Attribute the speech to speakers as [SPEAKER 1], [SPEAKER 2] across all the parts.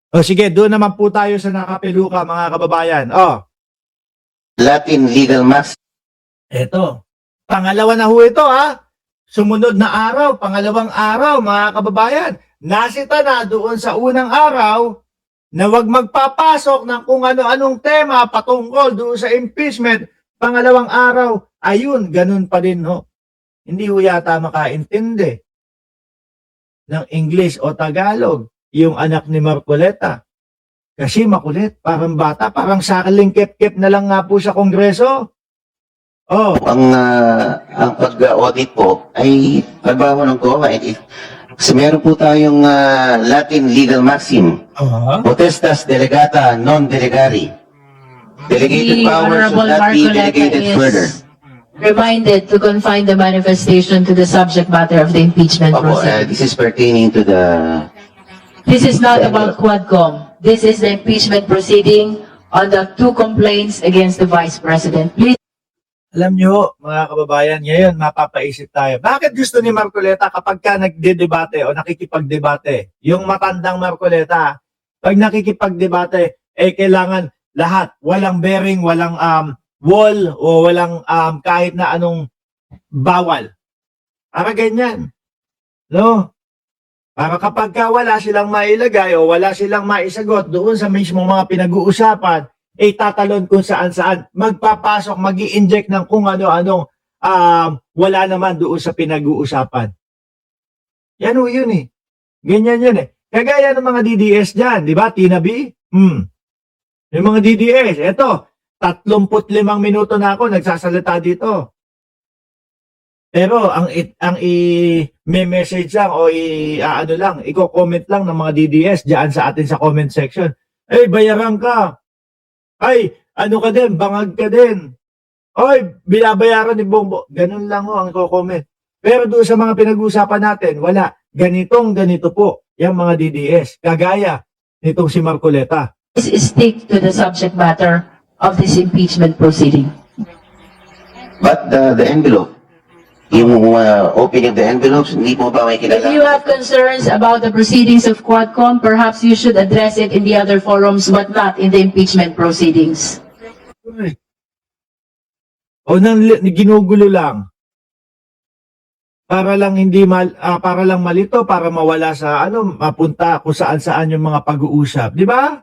[SPEAKER 1] O sige, doon naman po tayo sa nakapeluka, mga kababayan.
[SPEAKER 2] Latin legal max.
[SPEAKER 1] Eto. Pangalawa na ho ito, ha? Sumunod na araw, pangalawang araw, mga kababayan. Nasita na doon sa unang araw na wag magpapasok ng kung ano-anong tema patungkol doon sa impeachment. Pangalawang araw, ayun, ganun pa din, ho. Hindi ho yata makaintindi ng English o Tagalog yung anak ni Marcoleta. Kasi makulit, parang bata, parang sakaling kep-kep na lang nga po sa Kongreso.
[SPEAKER 2] Ang pag-audit po ay trabaho ng COA. Kasi meron po tayong Latin legal maxim. Potestas delegata non delegari. Delegated
[SPEAKER 3] The
[SPEAKER 2] powers should
[SPEAKER 3] Honorable
[SPEAKER 2] not be
[SPEAKER 3] Marcoleta
[SPEAKER 2] delegated further.
[SPEAKER 3] is reminded to confine the manifestation to the subject matter of the impeachment
[SPEAKER 2] Opo,
[SPEAKER 3] proceeding.
[SPEAKER 2] this is pertaining to the...
[SPEAKER 3] This is not about Quadcom. This is the impeachment proceeding on the 2 complaints against the Vice President. Please.
[SPEAKER 1] Alam nyo, mga kababayan, ngayon mapapaisip tayo. Bakit gusto ni Marcoleta kapag ka nagdedebate o nakikipagdebate? Yung matandang Marcoleta, pag nakikipagdebate, kailangan lahat. Walang bearing, walang wall, o walang kahit na anong bawal. Para ganyan. No? Para kapag ka wala silang mailagay o wala silang maisagot doon sa mismong mga pinag-uusapan, tatalon kung saan-saan, magpapasok, mag-i-inject ng kung ano-anong wala naman doon sa pinag-uusapan. Yan o yun eh. Ganyan yun eh. Kagaya ng mga DDS dyan, di ba? Tina B? Yung mga DDS, eto, 35 minuto na ako nagsasalita dito. Pero ang i-message lang o i-comment lang ng mga DDS diyan sa atin sa comment section. Bayaran ka. Ano ka din, bangag ka din. Binabayaran ni Bongbong. Ganun lang ho ang i-comment. Pero doon sa mga pinag-uusapan natin, wala. Ganito po, yung mga DDS. Kagaya nitong si Marcoleta.
[SPEAKER 3] Stick to the subject matter of this impeachment proceeding.
[SPEAKER 2] But the envelope, yung opening of the envelopes, hindi po ba may
[SPEAKER 3] If you
[SPEAKER 2] kinalaman?
[SPEAKER 3] have concerns about the proceedings of Quadcom, perhaps you should address it in the other forums, but not in the impeachment proceedings.
[SPEAKER 1] Ginugulo lang. Para lang para lang malito, para mawala sa mapunta kung saan-saan yung mga pag-uusap, di ba?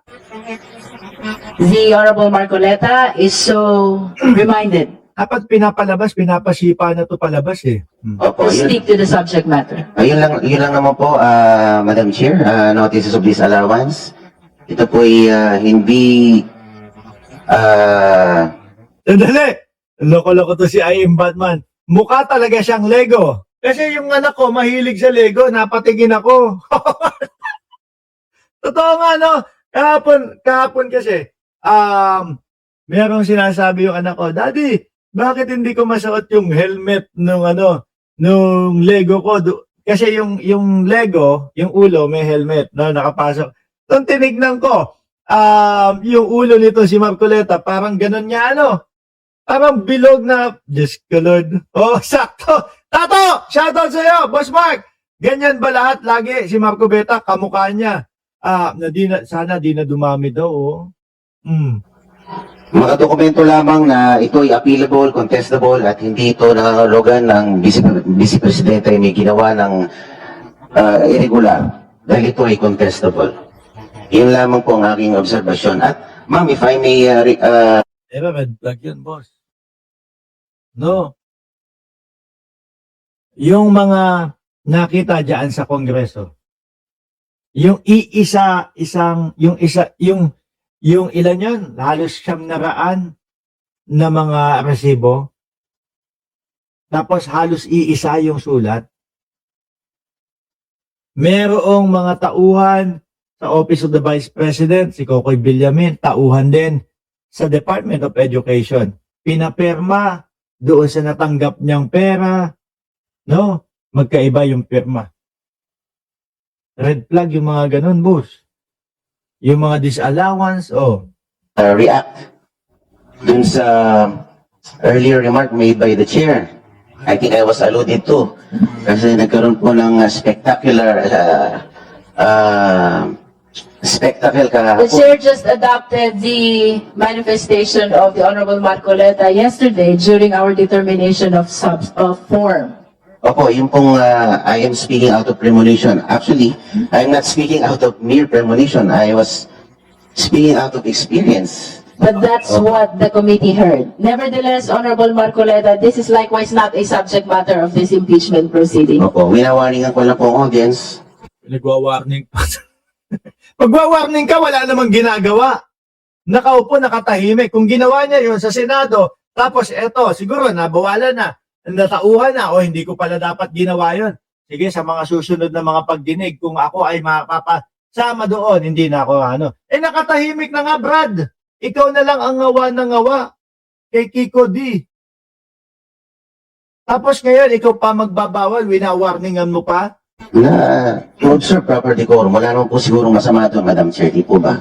[SPEAKER 3] The Honorable Marcoleta is so reminded
[SPEAKER 1] Dapat pinapalabas, pinapasipa na to palabas eh.
[SPEAKER 2] Opo,
[SPEAKER 3] to
[SPEAKER 2] yun,
[SPEAKER 3] stick to the subject matter.
[SPEAKER 2] yun lang naman po, Madam Chair, notices of disallowance. Ito po ay hindi
[SPEAKER 1] Sandali! Loko-loko to si I.M. Batman. Mukha talaga siyang Lego. Kasi yung anak ko, mahilig sa Lego, napatingin ako. Totoo nga, no? Kahapon kasi, merong sinasabi yung anak ko, Daddy, bakit hindi ko masuot yung helmet nung Lego ko? Kasi yung Lego, yung ulo, may helmet, no? Nakapasok. Nung tinignan ko, yung ulo nito si Marcoleta, parang ganun niya, parang bilog na, Diyos ko Lord. Sakto. Tato! Shoutout sa'yo, Boss Mark! Ganyan ba lahat lagi si Marcoleta, kamukha niya? Sana di na dumami daw,
[SPEAKER 2] mga dokumento lamang na ito ay appealable, contestable at hindi ito nangangahulugan ng Vice Presidente ay may ginawa ng irregular dahil ito ay contestable. Yun lamang po ang aking obserbasyon. At ma'am, if I may...
[SPEAKER 1] red flag yun, boss. No. Yung mga nakita diyan sa Kongreso, yung yung ilan yun, halos 900 na mga resibo, tapos halos iisa yung sulat. Merong mga tauhan sa Office of the Vice President, si Kokoy Villamin, tauhan din sa Department of Education. Pinapirma doon sa natanggap niyang pera, no? Magkaiba yung pirma. Red flag yung mga ganun, boss. Yung mga disallowance,
[SPEAKER 2] react dun sa earlier remark made by the chair. I think I was alluded to kasi nagkaroon po ng spectacular spectacle
[SPEAKER 3] The
[SPEAKER 2] kahapon.
[SPEAKER 3] chair just adopted the manifestation of the Honorable Marcoleta yesterday during our determination of form.
[SPEAKER 2] Opo, yung pong I am speaking out of premonition. Actually, I'm not speaking out of mere premonition. I was speaking out of experience.
[SPEAKER 3] But that's what the committee heard. Nevertheless, Honorable Marcoleta, this is likewise not a subject matter of this impeachment proceeding.
[SPEAKER 2] Opo, winawarningan ko lang po ang audience.
[SPEAKER 1] Nagwa-warning pa. Pagwa-warning ka, wala namang ginagawa. Nakaupo, nakatahimik. Kung ginawa niya yun sa Senado, tapos eto, siguro nabawalan na, natauhan na, o hindi ko pala dapat ginawa yun. Sige, sa mga susunod na mga pagdinig, kung ako ay mapapasama doon, hindi na ako ano. Nakatahimik na nga, Brad. Ikaw na lang ang ngawa ng ngawa kay Kiko D. Tapos ngayon, ikaw pa magbabawal, wina-warningan mo pa.
[SPEAKER 2] Na to observe proper decorum. Wala naman po sigurong masama doon, Madam Chair, di po ba?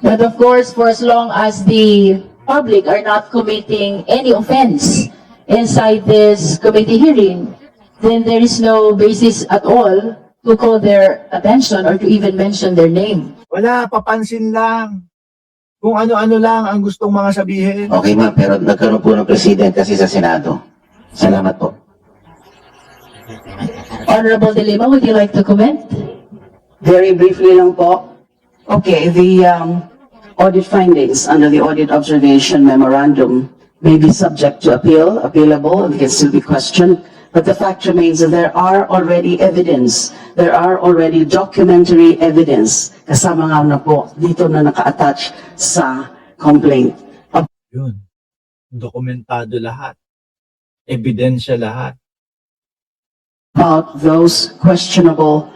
[SPEAKER 3] But of course, for as long as the public are not committing any offense inside this committee hearing, then there is no basis at all to call their attention or to even mention their name.
[SPEAKER 1] Wala, papansin lang. Kung ano-ano lang ang gustong mga sabihin.
[SPEAKER 2] Okay ma'am, pero nagkaroon po ng president kasi sa Senado. Salamat po.
[SPEAKER 3] Honorable De Lima, would you like to comment?
[SPEAKER 4] Very briefly lang po. Okay, the audit findings under the audit observation memorandum may be subject to appeal, appealable, and can still be questioned. But the fact remains that there are already evidence, there are already documentary evidence, kasama nga na po dito na naka-attach sa complaint.
[SPEAKER 1] Yun. Dokumentado lahat. Ebidensya lahat.
[SPEAKER 4] About those questionable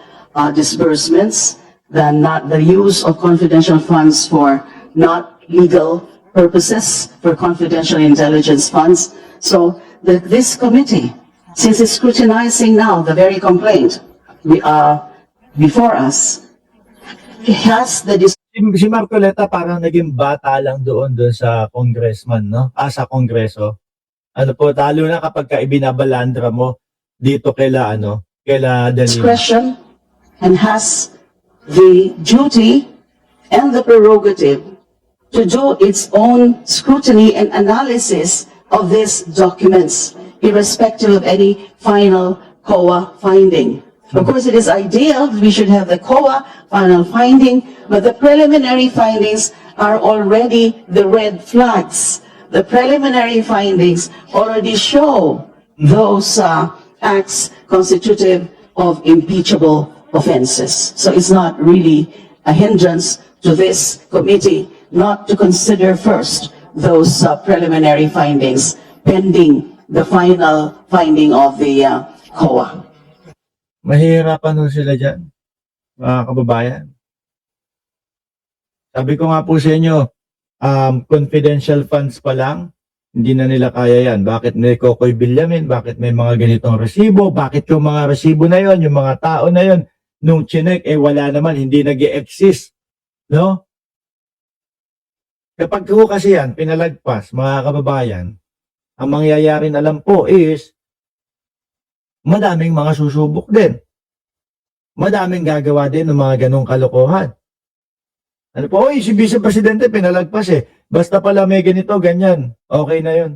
[SPEAKER 4] disbursements, the use of confidential funds for not legal purposes, for confidential intelligence funds. So this committee, since it's scrutinizing now the very complaint we are before us, it has the
[SPEAKER 1] Si Marcoleta parang naging bata lang doon sa congressman, no? Sa kongreso. Ano po, talo na kapag ka ibinabalandra mo dito kaila Danilo.
[SPEAKER 4] discretion and has the duty and the prerogative to do its own scrutiny and analysis of these documents, irrespective of any final COA finding. Of course, it is ideal that we should have the COA final finding, but the preliminary findings are already the red flags. The preliminary findings already show those acts constitutive of impeachable offenses. So it's not really a hindrance to this committee not to consider first those preliminary findings pending the final finding of the COA.
[SPEAKER 1] Mahihirapan nun sila dyan, mga kababayan. Sabi ko nga po sa inyo, confidential funds pa lang, hindi na nila kaya yan. Bakit may Kokoy Villamin? Bakit may mga ganitong resibo? Bakit yung mga resibo na yon, yung mga tao na yon, nung chinek, wala naman, hindi nag-i-exist. No? Kapag ko kasi yan, pinalagpas, mga kababayan, ang mangyayari na lang po is, madaming mga susubok din. Madaming gagawa din ng mga ganong kalokohan. Ano po, si Vice Presidente pinalagpas Basta pala may ganito, ganyan. Okay na yun.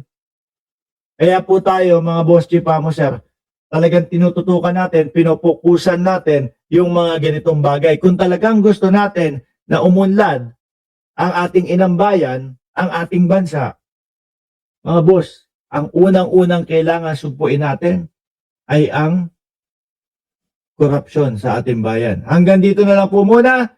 [SPEAKER 1] Kaya po tayo, mga boss chief sir, talagang tinututukan natin, pinopokusan natin yung mga ganitong bagay. Kung talagang gusto natin na umunlad ang ating inang bayan, ang ating bansa, mga boss, ang unang-unang kailangan sugpuin natin ay ang korupsyon sa ating bayan. Hanggang dito na lang po muna.